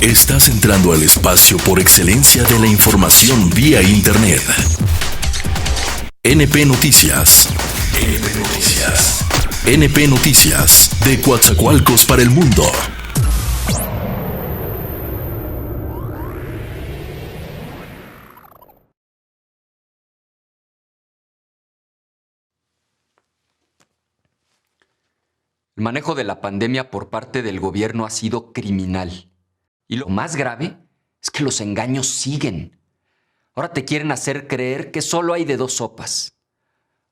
Estás entrando al espacio por excelencia de la información vía Internet. NP Noticias. NP Noticias. NP Noticias, de Coatzacoalcos para el mundo. El manejo de la pandemia por parte del gobierno ha sido criminal. Y lo más grave es que los engaños siguen. Ahora te quieren hacer creer que solo hay de dos sopas.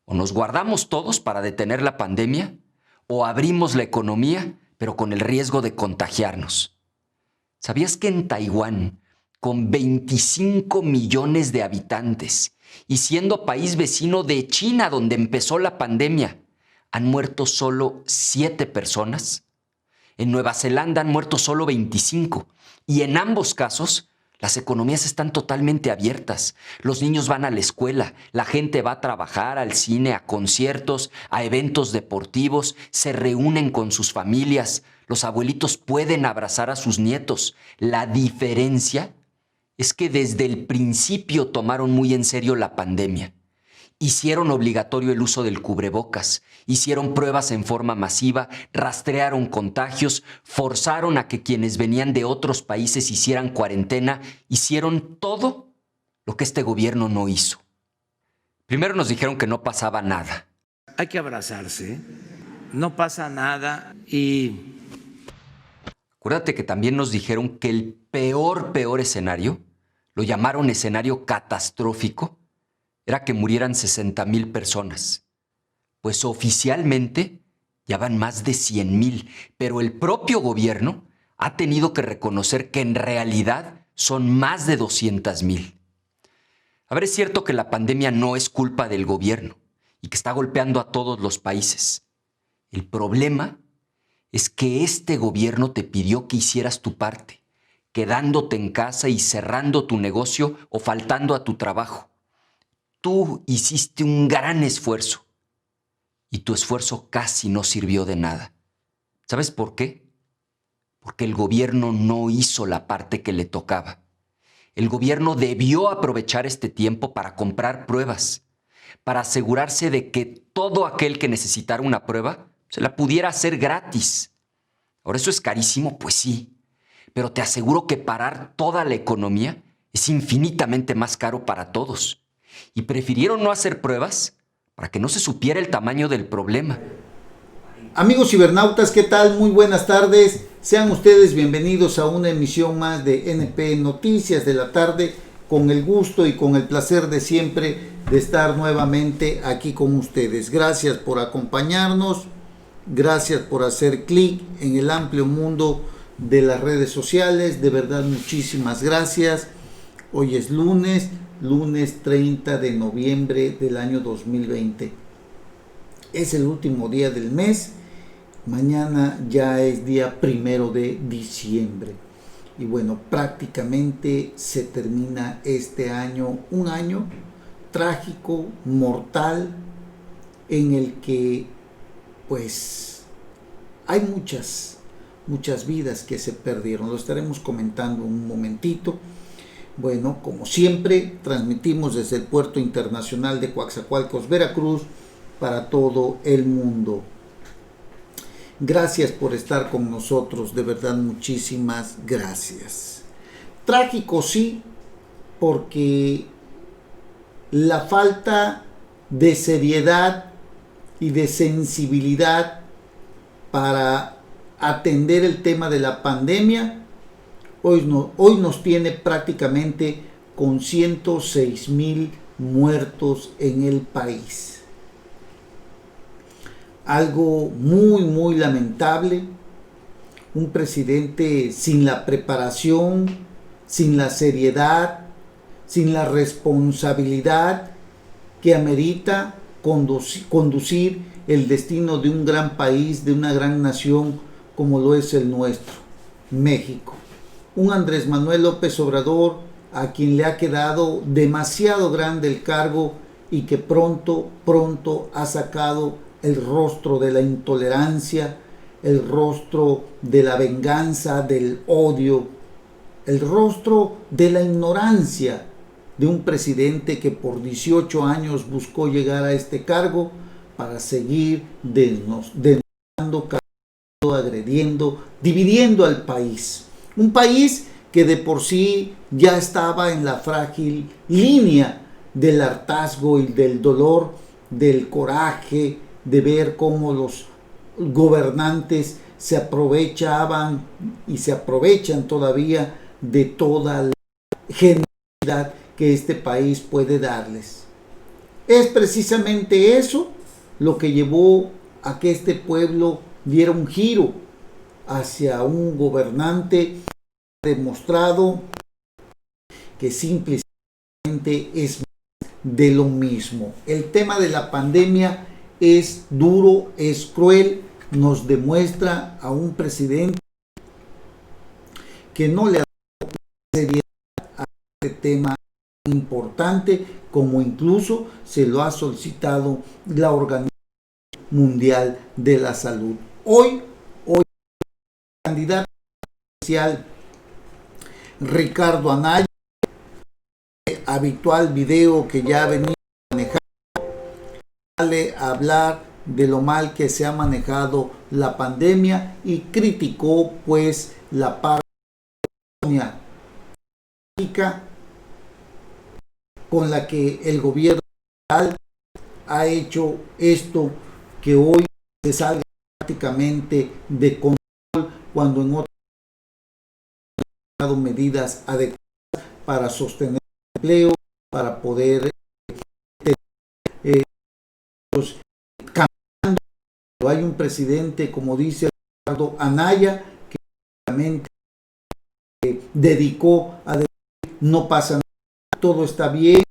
O nos guardamos todos para detener la pandemia, o abrimos la economía, pero con el riesgo de contagiarnos. ¿Sabías que en Taiwán, con 25 millones de habitantes y siendo país vecino de China donde empezó la pandemia, han muerto solo 7 personas? En Nueva Zelanda han muerto solo 25. Y en ambos casos, las economías están totalmente abiertas. Los niños van a la escuela, la gente va a trabajar, al cine, a conciertos, a eventos deportivos, se reúnen con sus familias. Los abuelitos pueden abrazar a sus nietos. La diferencia es que desde el principio tomaron muy en serio la pandemia. Hicieron obligatorio el uso del cubrebocas, hicieron pruebas en forma masiva, rastrearon contagios, forzaron a que quienes venían de otros países hicieran cuarentena, hicieron todo lo que este gobierno no hizo. Primero nos dijeron que no pasaba nada. Hay que abrazarse, no pasa nada y... Acuérdate que también nos dijeron que el peor escenario, lo llamaron escenario catastrófico, era que murieran 60,000 personas. Pues oficialmente ya van más de 100,000, pero el propio gobierno ha tenido que reconocer que en realidad son más de 200,000. A ver, es cierto que la pandemia no es culpa del gobierno y que está golpeando a todos los países. El problema es que este gobierno te pidió que hicieras tu parte, quedándote en casa y cerrando tu negocio o faltando a tu trabajo. Tú hiciste un gran esfuerzo y tu esfuerzo casi no sirvió de nada. ¿Sabes por qué? Porque el gobierno no hizo la parte que le tocaba. El gobierno debió aprovechar este tiempo para comprar pruebas, para asegurarse de que todo aquel que necesitara una prueba se la pudiera hacer gratis. Ahora, ¿eso es carísimo? Pues sí, pero te aseguro que parar toda la economía es infinitamente más caro para todos. Y prefirieron no hacer pruebas para que no se supiera el tamaño del problema. Amigos cibernautas, ¿qué tal? Muy buenas tardes. Sean ustedes bienvenidos a una emisión más de NP Noticias de la tarde, con el gusto y con el placer de siempre de estar nuevamente aquí con ustedes. Gracias por acompañarnos, gracias por hacer clic en el amplio mundo de las redes sociales. De verdad, muchísimas gracias. Hoy es lunes 30 de noviembre del año 2020. Es el último día del mes. Mañana ya es día 1 de diciembre. Y bueno, prácticamente se termina este año, un año trágico, mortal, en el que pues hay muchas vidas que se perdieron. Lo estaremos comentando en un momentito. Bueno, como siempre, transmitimos desde el Puerto Internacional de Coatzacoalcos, Veracruz, para todo el mundo. Gracias por estar con nosotros, de verdad, muchísimas gracias. Trágico, sí, porque la falta de seriedad y de sensibilidad para atender el tema de la pandemia hoy nos tiene prácticamente con 106,000 muertos en el país. Algo muy lamentable. Un presidente sin la preparación, sin la seriedad, sin la responsabilidad que amerita conducir el destino de un gran país, de una gran nación como lo es el nuestro, México. Un Andrés Manuel López Obrador a quien le ha quedado demasiado grande el cargo y que pronto ha sacado el rostro de la intolerancia, el rostro de la venganza, del odio el rostro de la ignorancia de un presidente que por 18 años buscó llegar a este cargo para seguir denostando, agrediendo, dividiendo al país. Un país que de por sí ya estaba en la frágil línea del hartazgo y del dolor, del coraje, de ver cómo los gobernantes se aprovechaban y se aprovechan todavía de toda la generosidad que este país puede darles. Es precisamente eso lo que llevó a que este pueblo diera un giro hacia un gobernante demostrado que simplemente es de lo mismo. El tema de la pandemia es duro, es cruel, nos demuestra a un presidente que no le ha dado seriedad a este tema importante, como incluso se lo ha solicitado la Organización Mundial de la Salud. Hoy el candidato presidencial Ricardo Anaya, habitual video que ya venía manejando, sale a hablar de lo mal que se ha manejado la pandemia y criticó pues la pandemia con la que el gobierno federal ha hecho esto que hoy se salga prácticamente de control, cuando en otros han dado medidas adecuadas para sostener el empleo, para poder cambiando. Hay un presidente, como dice Ricardo Anaya, que realmente dedicó a decir: no pasa nada, todo está bien,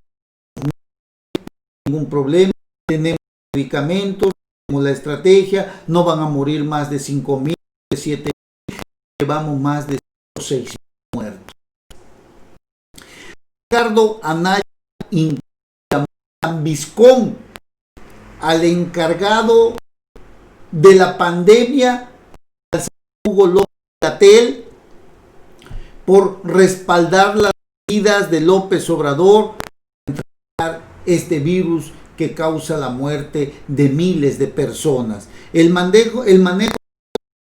no hay ningún problema, tenemos medicamentos, tenemos la estrategia, no van a morir más de 5,000, de 7,000, llevamos más de 6,000 muertos. Ricardo Anaya ambiscón al encargado de la pandemia, al Hugo López-Gatell, por respaldar las medidas de López Obrador para enfrentar este virus que causa la muerte de miles de personas. El manejo de la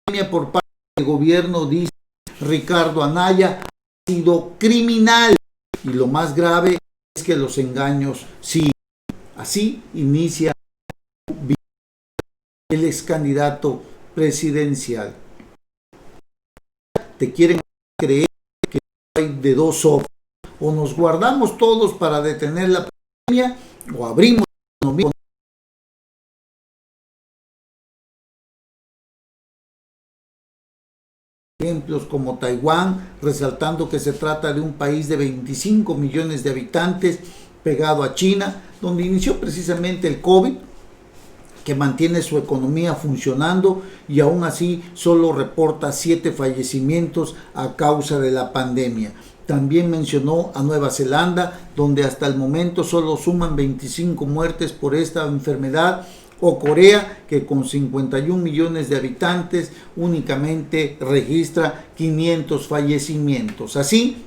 pandemia por parte del gobierno, dice Ricardo Anaya, ha sido criminal, y lo más grave es que los engaños siguen. Así inicia el ex candidato presidencial. Te quieren creer que hay de dos sopas: o nos guardamos todos para detener la pandemia, o abrimos la economía. Ejemplos como Taiwán, resaltando que se trata de un país de 25 millones de habitantes pegado a China, donde inició precisamente el COVID, que mantiene su economía funcionando y aún así solo reporta 7 fallecimientos a causa de la pandemia. También mencionó a Nueva Zelanda, donde hasta el momento solo suman 25 muertes por esta enfermedad, o Corea, que con 51 millones de habitantes únicamente registra 500 fallecimientos. Así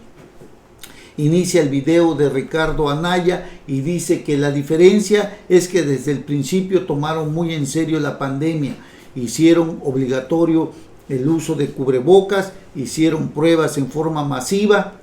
inicia el video de Ricardo Anaya y dice que la diferencia es que desde el principio tomaron muy en serio la pandemia, hicieron obligatorio el uso de cubrebocas, hicieron pruebas en forma masiva,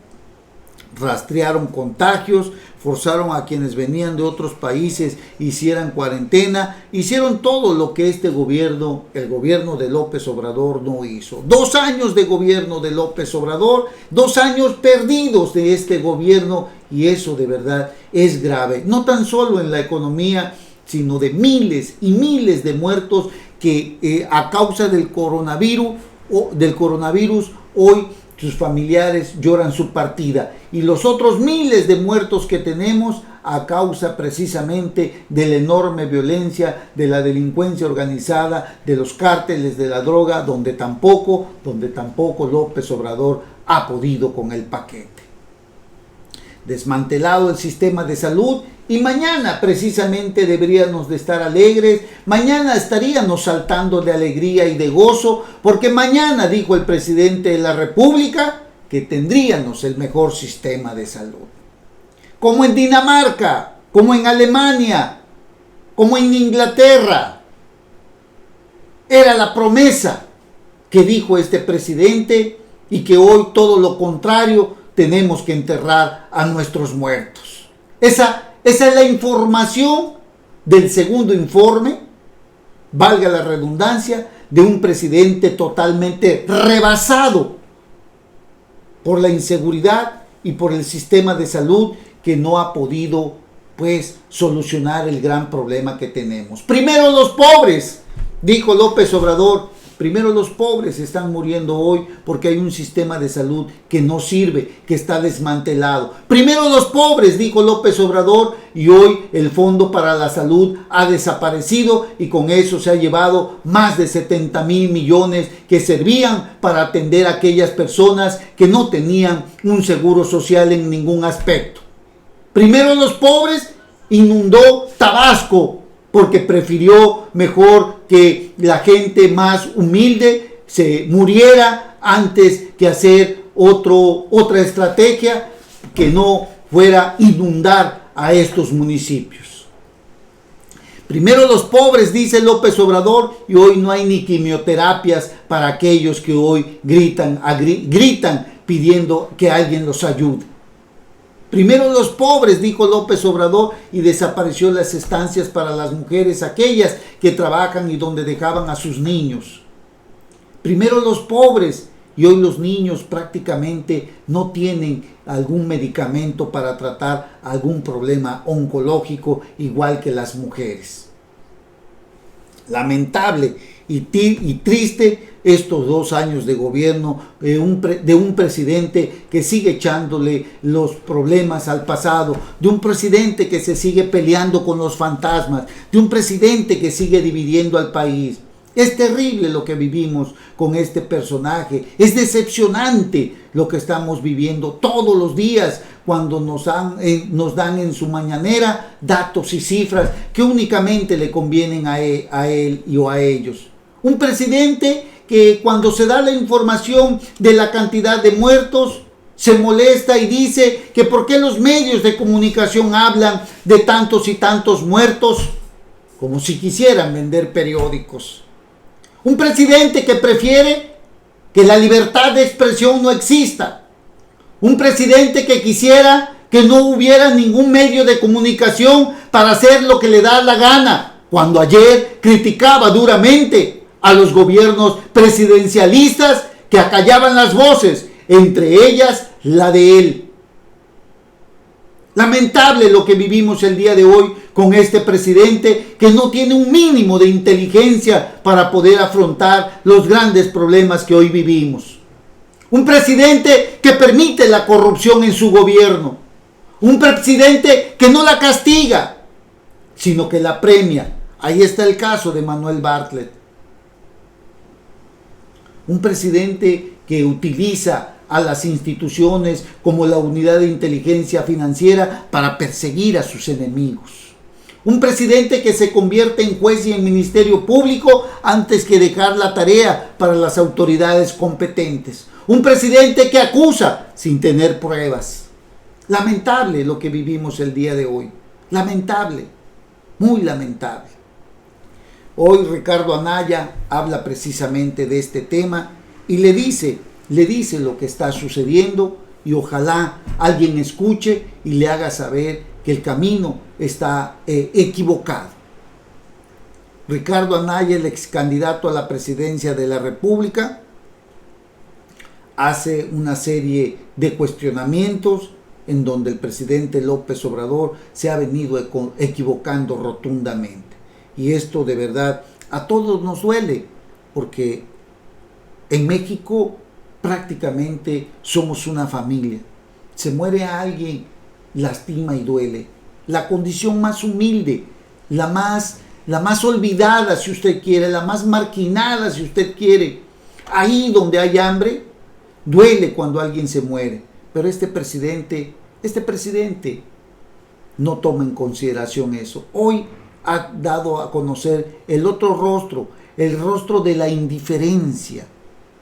rastrearon contagios, forzaron a quienes venían de otros países hicieran cuarentena, hicieron todo lo que este gobierno, el gobierno de López Obrador, no hizo. 2 años de gobierno de López Obrador, 2 años perdidos de este gobierno, y eso de verdad es grave, no tan solo en la economía, sino de miles y miles de muertos que a causa del coronavirus hoy sus familiares lloran su partida, y los otros miles de muertos que tenemos a causa precisamente de la enorme violencia de la delincuencia organizada, de los cárteles de la droga, donde tampoco López Obrador ha podido con el paquete. Desmantelado el sistema de salud, y mañana precisamente deberíamos de estar alegres, mañana estaríamos saltando de alegría y de gozo, porque mañana, dijo el presidente de la República, que tendríamos el mejor sistema de salud. Como en Dinamarca, como en Alemania, como en Inglaterra. Era la promesa que dijo este presidente y que hoy todo lo contrario, tenemos que enterrar a nuestros muertos. Esa es la información del segundo informe, valga la redundancia, de un presidente totalmente rebasado por la inseguridad y por el sistema de salud que no ha podido, pues, solucionar el gran problema que tenemos. Primero los pobres, dijo López Obrador. Primero los pobres están muriendo hoy porque hay un sistema de salud que no sirve, que está desmantelado. Primero los pobres, dijo López Obrador, y hoy el Fondo para la Salud ha desaparecido y con eso se ha llevado más de 70,000 millones que servían para atender a aquellas personas que no tenían un seguro social en ningún aspecto. Primero los pobres, inundó Tabasco porque prefirió mejor que la gente más humilde se muriera antes que hacer otra estrategia que no fuera inundar a estos municipios. Primero los pobres, dice López Obrador, y hoy no hay ni quimioterapias para aquellos que hoy gritan pidiendo que alguien los ayude. Primero los pobres, dijo López Obrador, y desapareció las estancias para las mujeres, aquellas que trabajan y donde dejaban a sus niños. Primero los pobres, y hoy los niños prácticamente no tienen algún medicamento para tratar algún problema oncológico, igual que las mujeres. Lamentable y triste estos 2 años de gobierno de un presidente que sigue echándole los problemas al pasado, de un presidente que se sigue peleando con los fantasmas, de un presidente que sigue dividiendo al país. Es terrible lo que vivimos con este personaje, es decepcionante lo que estamos viviendo todos los días cuando nos dan en su mañanera datos y cifras que únicamente le convienen a él y o a ellos. Un presidente que cuando se da la información de la cantidad de muertos, se molesta y dice que por qué los medios de comunicación hablan de tantos y tantos muertos, como si quisieran vender periódicos. Un presidente que prefiere que la libertad de expresión no exista. Un presidente que quisiera que no hubiera ningún medio de comunicación para hacer lo que le da la gana, cuando ayer criticaba duramente a los gobiernos presidencialistas que acallaban las voces, entre ellas la de él. Lamentable lo que vivimos el día de hoy con este presidente que no tiene un mínimo de inteligencia para poder afrontar los grandes problemas que hoy vivimos. Un presidente que permite la corrupción en su gobierno. Un presidente que no la castiga, sino que la premia. Ahí está el caso de Manuel Bartlett. Un presidente que utiliza a las instituciones como la Unidad de Inteligencia Financiera para perseguir a sus enemigos. Un presidente que se convierte en juez y en ministerio público antes que dejar la tarea para las autoridades competentes. Un presidente que acusa sin tener pruebas. Lamentable lo que vivimos el día de hoy. Lamentable, muy lamentable. Hoy Ricardo Anaya habla precisamente de este tema y le dice lo que está sucediendo y ojalá alguien escuche y le haga saber que el camino está equivocado. Ricardo Anaya, el ex candidato a la presidencia de la República, hace una serie de cuestionamientos en donde el presidente López Obrador se ha venido equivocando rotundamente. Y esto de verdad a todos nos duele, porque en México prácticamente somos una familia. Se muere alguien, lastima y duele. La condición más humilde, la más olvidada si usted quiere, la más marginada si usted quiere. Ahí donde hay hambre, duele cuando alguien se muere. Pero este presidente no toma en consideración eso. Hoy ha dado a conocer el otro rostro, el rostro de la indiferencia,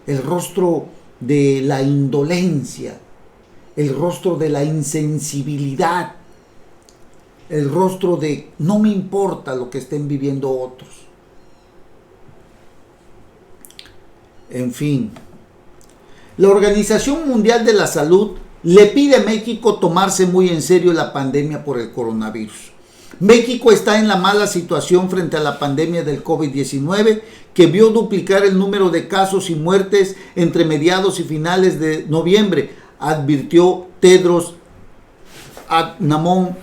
el rostro de la indolencia, el rostro de la insensibilidad, el rostro de no me importa lo que estén viviendo otros. En fin, la Organización Mundial de la Salud le pide a México tomarse muy en serio la pandemia por el coronavirus. México está en la mala situación frente a la pandemia del COVID-19, que vio duplicar el número de casos y muertes entre mediados y finales de noviembre, advirtió Tedros Adhanom,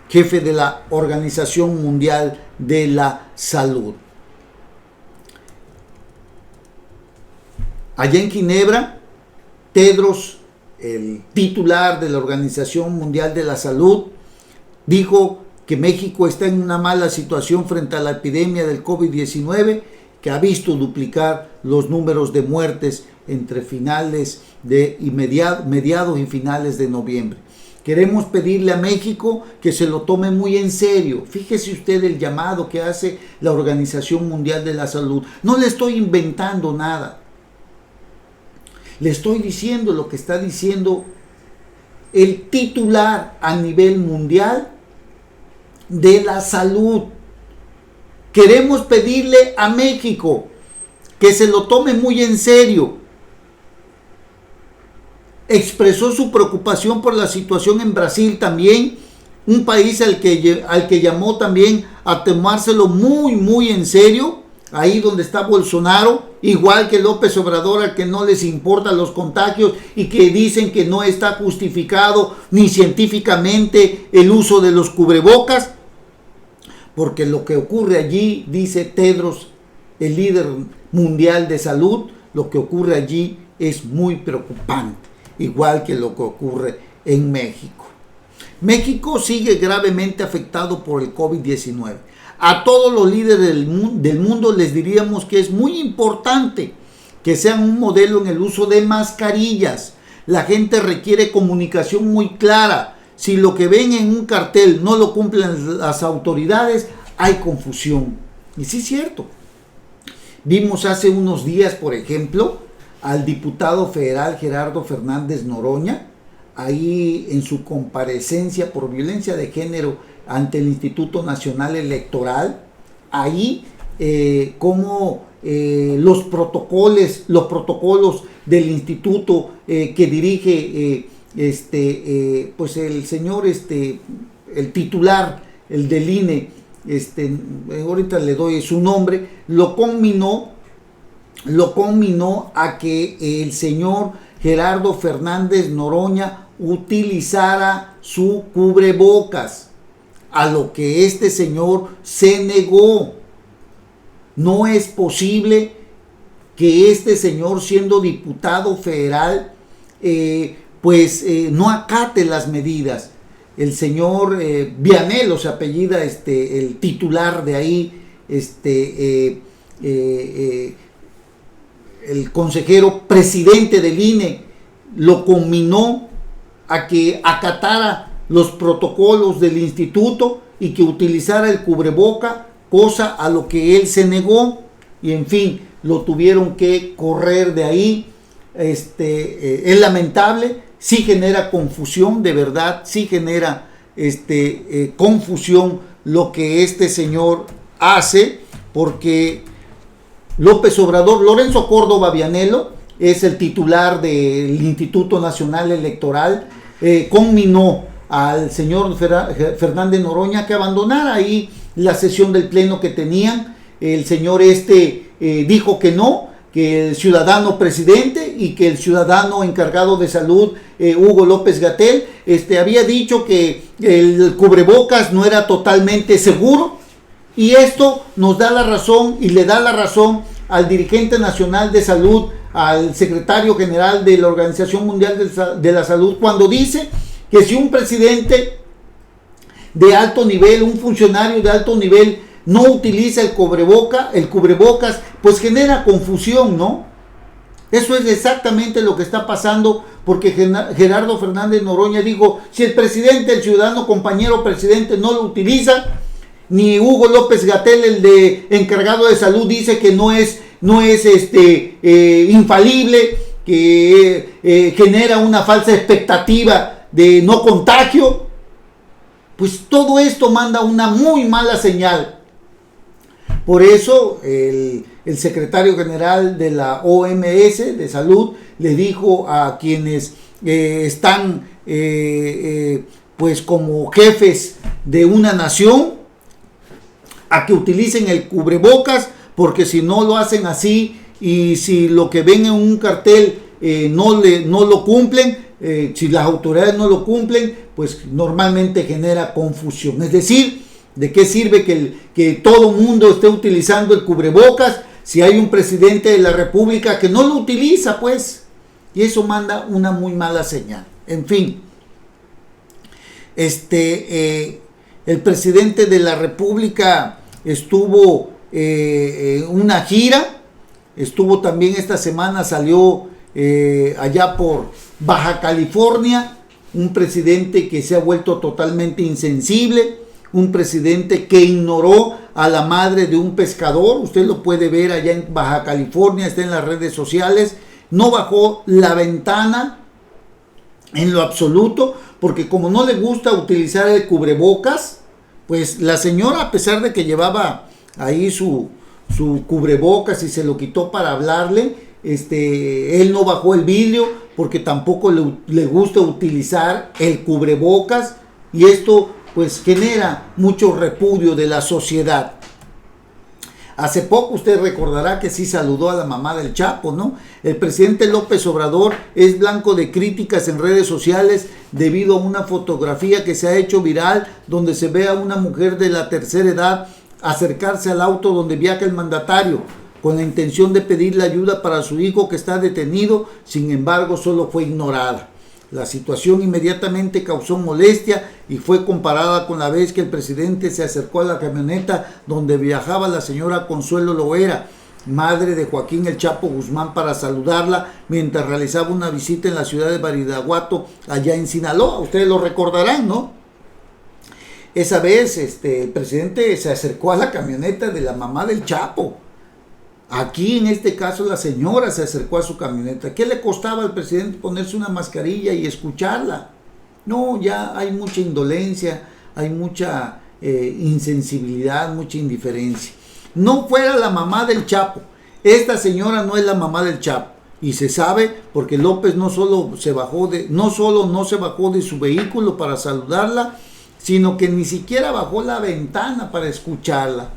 jefe de la Organización Mundial de la Salud. Allá en Ginebra, Tedros, el titular de la Organización Mundial de la Salud, dijo que México está en una mala situación frente a la epidemia del COVID-19, que ha visto duplicar los números de muertes entre mediados y finales de noviembre. Queremos pedirle a México que se lo tome muy en serio. Fíjese usted el llamado que hace la Organización Mundial de la Salud. No le estoy inventando nada. Le estoy diciendo lo que está diciendo el titular a nivel mundial de la salud. Queremos pedirle a México que se lo tome muy en serio. Expresó su preocupación por la situación en Brasil también, un país al que llamó también a tomárselo muy en serio, ahí donde está Bolsonaro, igual que López Obrador, al que no les importan los contagios y que dicen que no está justificado ni científicamente el uso de los cubrebocas, porque lo que ocurre allí, dice Tedros, el líder mundial de salud, lo que ocurre allí es muy preocupante, igual que lo que ocurre en México. México sigue gravemente afectado por el COVID-19. A todos los líderes del mundo les diríamos que es muy importante que sean un modelo en el uso de mascarillas. La gente requiere comunicación muy clara. Si lo que ven en un cartel no lo cumplen las autoridades, hay confusión. Y sí es cierto. Vimos hace unos días, por ejemplo, al diputado federal Gerardo Fernández Noroña, ahí en su comparecencia por violencia de género ante el Instituto Nacional Electoral, ahí como los protocolos del instituto que dirige pues el señor, el titular, el del INE, ahorita le doy su nombre, lo conminó a que el señor Gerardo Fernández Noroña utilizara su cubrebocas, a lo que este señor se negó. No es posible que este señor, siendo diputado federal, no acate las medidas. El señor Vianello se apellida, el titular de ahí, el consejero presidente del INE, lo conminó a que acatara los protocolos del instituto y que utilizara el cubreboca, cosa a lo que él se negó, y en fin, lo tuvieron que correr de ahí. Es lamentable, sí genera confusión, de verdad, sí genera confusión lo que este señor hace, porque López Obrador, Lorenzo Córdoba Vianello, es el titular del Instituto Nacional Electoral, conminó al señor Fernández Noroña que abandonara ahí la sesión del pleno que tenían. El señor dijo que no, que el ciudadano presidente y que el ciudadano encargado de salud, Hugo López-Gatell, había dicho que el cubrebocas no era totalmente seguro, y esto nos da la razón y le da la razón al dirigente nacional de salud, al secretario general de la Organización Mundial de la Salud, cuando dice que si un presidente de alto nivel, un funcionario de alto nivel, no utiliza el cubrebocas, pues genera confusión, ¿no? Eso es exactamente lo que está pasando, porque Gerardo Fernández Noroña dijo, si el presidente, el ciudadano compañero presidente no lo utiliza, ni Hugo López-Gatell, el de encargado de salud, dice que no es infalible, que genera una falsa expectativa de no contagio, pues todo esto manda una muy mala señal. Por eso el secretario general de la OMS de Salud le dijo a quienes están pues como jefes de una nación a que utilicen el cubrebocas, porque si no lo hacen así y si lo que ven en un cartel no lo cumplen, si las autoridades no lo cumplen, pues normalmente genera confusión. Es decir, ¿de qué sirve que todo mundo esté utilizando el cubrebocas si hay un presidente de la República que no lo utiliza, pues? Y eso manda una muy mala señal. En fin, el presidente de la República estuvo en una gira, estuvo también esta semana, salió allá por Baja California, un presidente que se ha vuelto totalmente insensible, un presidente que ignoró a la madre de un pescador. Usted lo puede ver allá en Baja California, está en las redes sociales. No bajó la ventana en lo absoluto, porque como no le gusta utilizar el cubrebocas, pues la señora, a pesar de que llevaba ahí su cubrebocas y se lo quitó para hablarle, él no bajó el vidrio porque tampoco le gusta utilizar el cubrebocas, y esto pues genera mucho repudio de la sociedad. Hace poco usted recordará que sí saludó a la mamá del Chapo, ¿no? El presidente López Obrador es blanco de críticas en redes sociales debido a una fotografía que se ha hecho viral donde se ve a una mujer de la tercera edad acercarse al auto donde viaja el mandatario con la intención de pedirle ayuda para su hijo que está detenido. Sin embargo, solo fue ignorada. La situación inmediatamente causó molestia y fue comparada con la vez que el presidente se acercó a la camioneta donde viajaba la señora Consuelo Loera, madre de Joaquín El Chapo Guzmán, para saludarla mientras realizaba una visita en la ciudad de Badiraguato, allá en Sinaloa. Ustedes lo recordarán, ¿no? Esa vez el presidente se acercó a la camioneta de la mamá del Chapo. Aquí en este caso la señora se acercó a su camioneta. ¿Qué le costaba al presidente ponerse una mascarilla y escucharla? No, ya hay mucha indolencia, hay mucha insensibilidad, mucha indiferencia. No fuera la mamá del Chapo. Esta señora no es la mamá del Chapo. Y se sabe porque López no solo no se bajó de su vehículo para saludarla, sino que ni siquiera bajó la ventana para escucharla.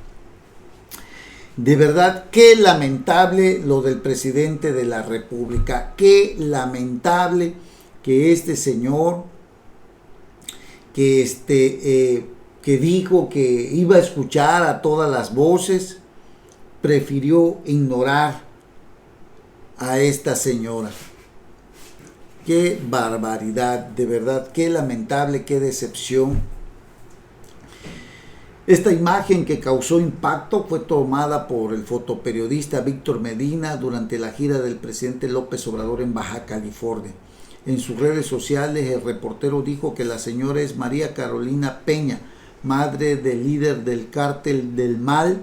De verdad, qué lamentable lo del presidente de la República, qué lamentable que este señor que dijo que iba a escuchar a todas las voces, prefirió ignorar a esta señora. Qué barbaridad, de verdad, qué lamentable, qué decepción. Esta imagen, que causó impacto, fue tomada por el fotoperiodista Víctor Medina durante la gira del presidente López Obrador en Baja California. En sus redes sociales, el reportero dijo que la señora es María Carolina Peña, madre del líder del cártel del Mar,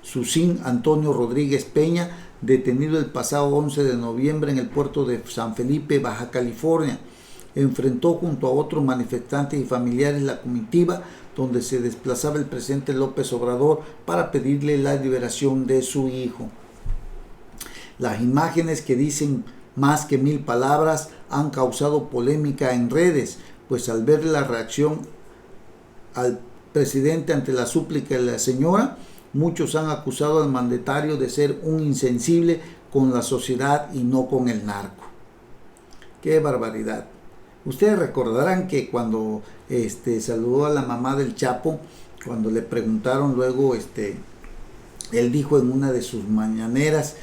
Susín Antonio Rodríguez Peña, detenido el pasado 11 de noviembre en el puerto de San Felipe, Baja California. Enfrentó junto a otros manifestantes y familiares la comitiva donde se desplazaba el presidente López Obrador para pedirle la liberación de su hijo. Las imágenes, que dicen más que 1000 palabras, han causado polémica en redes, pues al ver la reacción al presidente ante la súplica de la señora, muchos han acusado al mandatario de ser un insensible con la sociedad y no con el narco. ¡Qué barbaridad! Ustedes recordarán que cuando saludó a la mamá del Chapo, cuando le preguntaron luego, él dijo en una de sus mañaneras,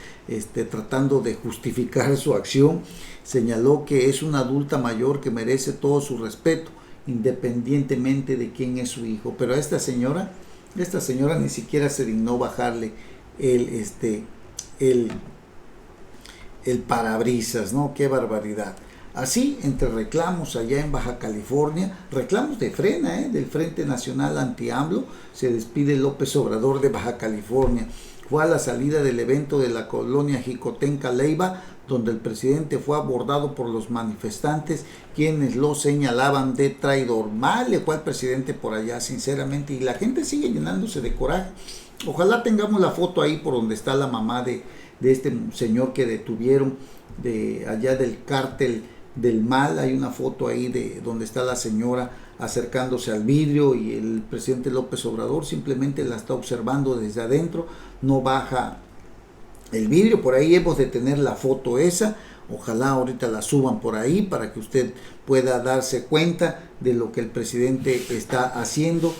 tratando de justificar su acción, señaló que es una adulta mayor que merece todo su respeto, independientemente de quién es su hijo. Pero a esta señora ni siquiera se dignó bajarle el parabrisas, ¿no? ¡Qué barbaridad! Así, entre reclamos allá en Baja California, reclamos de Frena, del Frente Nacional Anti-AMLO, se despide López Obrador de Baja California. fue a la salida del evento de la colonia Jicotenca Leiva, donde el presidente fue abordado por los manifestantes, quienes lo señalaban de traidor. Mal le fue al presidente por allá, sinceramente, y la gente sigue llenándose de coraje. Ojalá tengamos la foto ahí por donde está la mamá de este señor que detuvieron de allá del cártel del mal. Hay una foto ahí de donde está la señora acercándose al vidrio y el presidente López Obrador simplemente la está observando desde adentro, no baja el vidrio. Por ahí hemos de tener la foto esa. Ojalá ahorita la suban por ahí para que usted pueda darse cuenta de lo que el presidente está haciendo.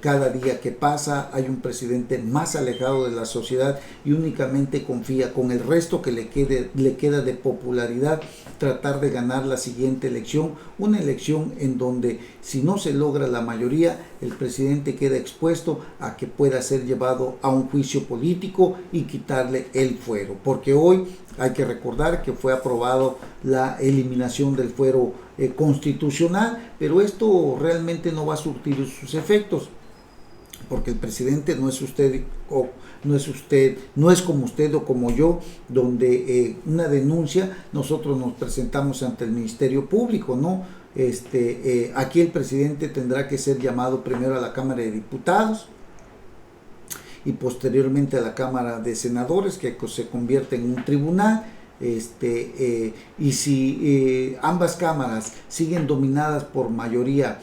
Cada día que pasa hay un presidente más alejado de la sociedad y únicamente confía con el resto que le queda de popularidad tratar de ganar la siguiente elección, una elección en donde si no se logra la mayoría, el presidente queda expuesto a que pueda ser llevado a un juicio político y quitarle el fuero, porque hoy hay que recordar que fue aprobado la eliminación del fuero constitucional, pero esto realmente no va a surtir sus efectos, porque el presidente no es usted no es como usted o como yo, donde una denuncia nosotros nos presentamos ante el Ministerio Público, ¿no? Aquí el presidente tendrá que ser llamado primero a la Cámara de Diputados y posteriormente a la Cámara de Senadores, que se convierte en un tribunal. Y si ambas cámaras siguen dominadas por mayoría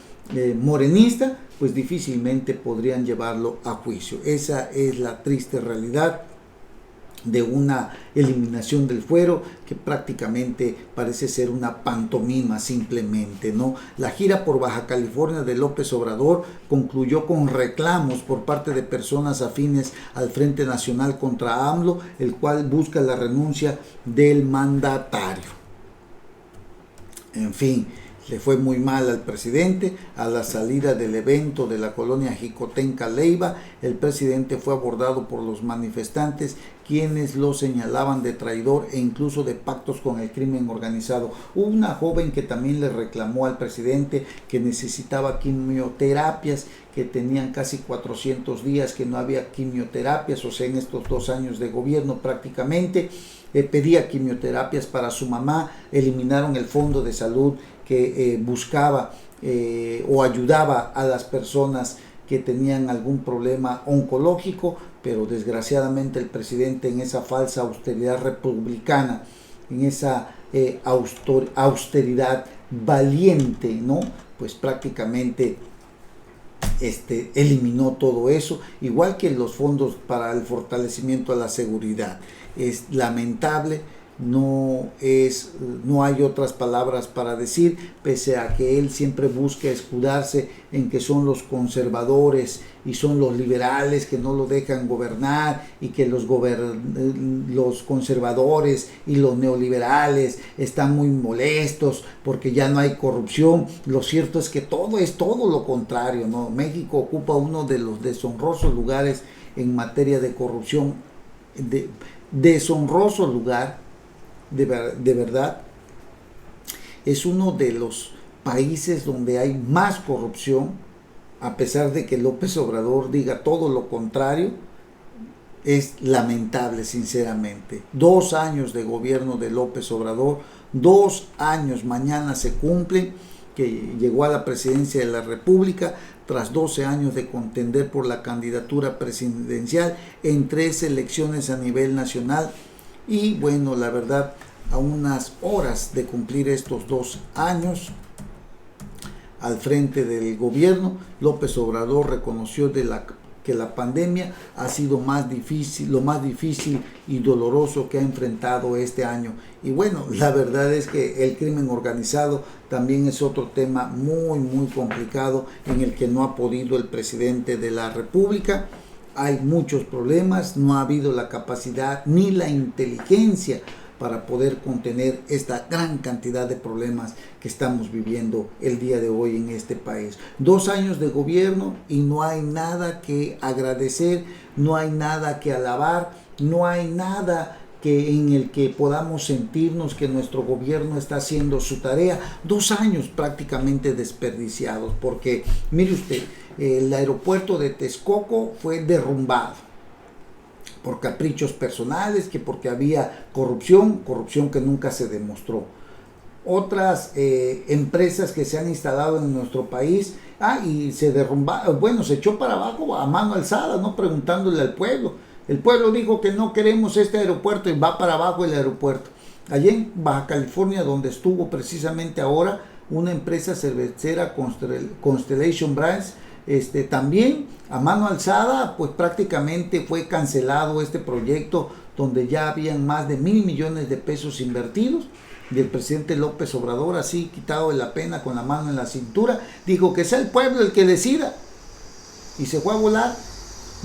morenista, pues difícilmente podrían llevarlo a juicio. Esa es la triste realidad de una eliminación del fuero que prácticamente parece ser una pantomima simplemente, ¿no? La gira por Baja California de López Obrador concluyó con reclamos por parte de personas afines al Frente Nacional contra AMLO, el cual busca la renuncia del mandatario. En fin, le fue muy mal al presidente. A la salida del evento de la colonia Jicotenca Leiva, el presidente fue abordado por los manifestantes, quienes lo señalaban de traidor e incluso de pactos con el crimen organizado. Hubo una joven que también le reclamó al presidente que necesitaba quimioterapias, que tenían casi 400 días que no había quimioterapias, o sea, en estos 2 años de gobierno prácticamente. Pedía quimioterapias para su mamá. Eliminaron el fondo de salud que buscaba o ayudaba a las personas que tenían algún problema oncológico, pero desgraciadamente el presidente, en esa falsa austeridad republicana, en esa austeridad valiente, ¿no? Pues prácticamente eliminó todo eso, igual que los fondos para el fortalecimiento a la seguridad. Es lamentable. No hay otras palabras para decir, pese a que él siempre busca escudarse en que son los conservadores y son los liberales que no lo dejan gobernar, y que los conservadores y los neoliberales están muy molestos porque ya no hay corrupción. Lo cierto es que es todo lo contrario, ¿no? México ocupa uno de los deshonrosos lugares en materia de corrupción, deshonroso lugar. De verdad, es uno de los países donde hay más corrupción, a pesar de que López Obrador diga todo lo contrario. Es lamentable, sinceramente. 2 años de gobierno de López Obrador, 2 años, mañana se cumplen, que llegó a la presidencia de la República tras 12 años de contender por la candidatura presidencial en 3 elecciones a nivel nacional. Y bueno, la verdad, a unas horas de cumplir estos 2 años al frente del gobierno, López Obrador reconoció que la pandemia ha sido lo más difícil y doloroso que ha enfrentado este año. Y bueno, la verdad es que el crimen organizado también es otro tema muy, muy complicado, en el que no ha podido el presidente de la República. Hay muchos problemas, no ha habido la capacidad ni la inteligencia para poder contener esta gran cantidad de problemas que estamos viviendo el día de hoy en este país. 2 años de gobierno y no hay nada que agradecer, no hay nada que alabar, no hay nada en el que podamos sentirnos que nuestro gobierno está haciendo su tarea. 2 años prácticamente desperdiciados, porque mire usted, el aeropuerto de Texcoco fue derrumbado por caprichos personales, que porque había corrupción que nunca se demostró. Otras empresas que se han instalado en nuestro país, y se derrumbaron, bueno, se echó para abajo a mano alzada, no preguntándole al pueblo. El pueblo dijo que no queremos este aeropuerto y va para abajo el aeropuerto. Allí en Baja California, donde estuvo precisamente ahora una empresa cervecera, Constellation Brands, también a mano alzada, pues prácticamente fue cancelado este proyecto donde ya habían más de 1,000 millones de pesos invertidos. Y el presidente López Obrador, así quitado de la pena, con la mano en la cintura, dijo que sea el pueblo el que decida, y se fue a volar.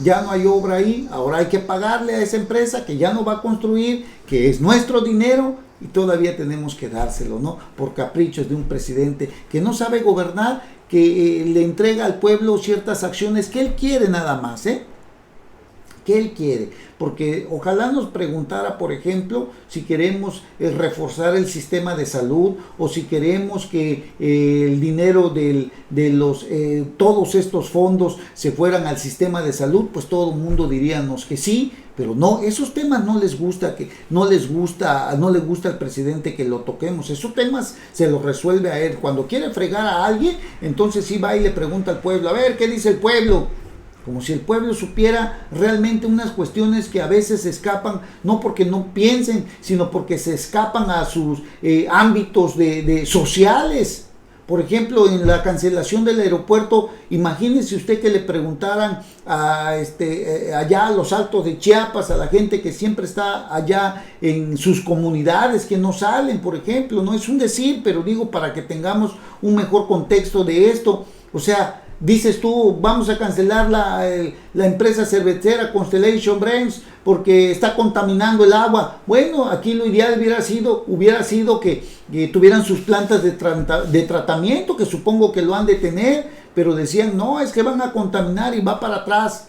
Ya no hay obra ahí, ahora hay que pagarle a esa empresa que ya no va a construir, que es nuestro dinero, y todavía tenemos que dárselo, ¿no? Por caprichos de un presidente que no sabe gobernar, que le entrega al pueblo ciertas acciones que él quiere nada más, que él quiere, porque ojalá nos preguntara, por ejemplo, si queremos reforzar el sistema de salud, o si queremos que el dinero de los todos estos fondos se fueran al sistema de salud, pues todo el mundo diríamos que sí, pero no, esos temas no les gusta, no le gusta al presidente que lo toquemos. Esos temas se los resuelve a él. Cuando quiere fregar a alguien, entonces sí va y le pregunta al pueblo, a ver, ¿qué dice el pueblo? Como si el pueblo supiera realmente unas cuestiones que a veces se escapan, no porque no piensen, sino porque se escapan a sus ámbitos de sociales. Por ejemplo, en la cancelación del aeropuerto, imagínese usted que le preguntaran allá a los Altos de Chiapas, a la gente que siempre está allá en sus comunidades, que no salen, por ejemplo, no es un decir, pero digo para que tengamos un mejor contexto de esto. O sea, dices tú, vamos a cancelar la empresa cervecera Constellation Brands porque está contaminando el agua. Bueno, aquí lo ideal hubiera sido que tuvieran sus plantas de tratamiento, que supongo que lo han de tener, pero decían, no, es que van a contaminar y va para atrás.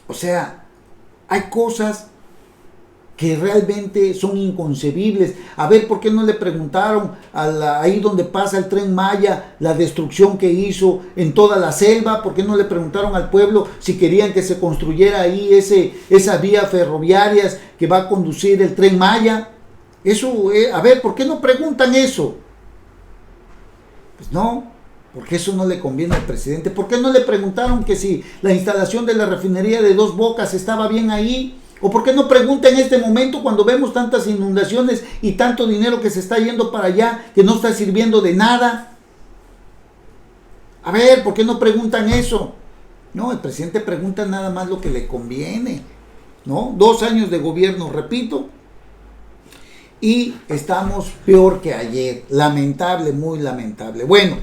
O sea, hay cosas que realmente son inconcebibles. A ver, ¿por qué no le preguntaron ahí donde pasa el Tren Maya, la destrucción que hizo en toda la selva? ¿Por qué no le preguntaron al pueblo si querían que se construyera ahí esa vía ferroviaria que va a conducir el Tren Maya? Eso, a ver, ¿por qué no preguntan eso? Pues no, porque eso no le conviene al presidente. ¿Por qué no le preguntaron que si la instalación de la refinería de Dos Bocas estaba bien ahí? ¿O por qué no pregunta en este momento, cuando vemos tantas inundaciones y tanto dinero que se está yendo para allá, que no está sirviendo de nada? A ver, ¿por qué no preguntan eso? No, el presidente pregunta nada más lo que le conviene, ¿no? 2 años de gobierno, repito, y estamos peor que ayer. Lamentable, muy lamentable. Bueno,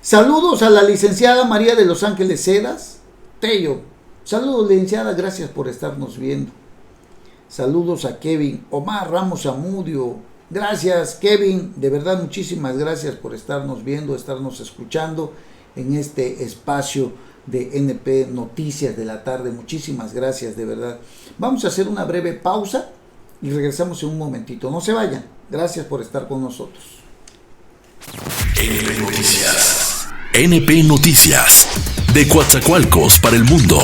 saludos a la licenciada María de Los Ángeles Cedas. Tello, saludos, licenciada, gracias por estarnos viendo. Saludos a Kevin Omar Ramos Zamudio. Gracias, Kevin, de verdad muchísimas gracias por estarnos viendo, estarnos escuchando en este espacio de NP Noticias de la Tarde. Muchísimas gracias, de verdad. Vamos a hacer una breve pausa y regresamos en un momentito. No se vayan. Gracias por estar con nosotros. NP Noticias. NP Noticias. De Coatzacoalcos para el mundo.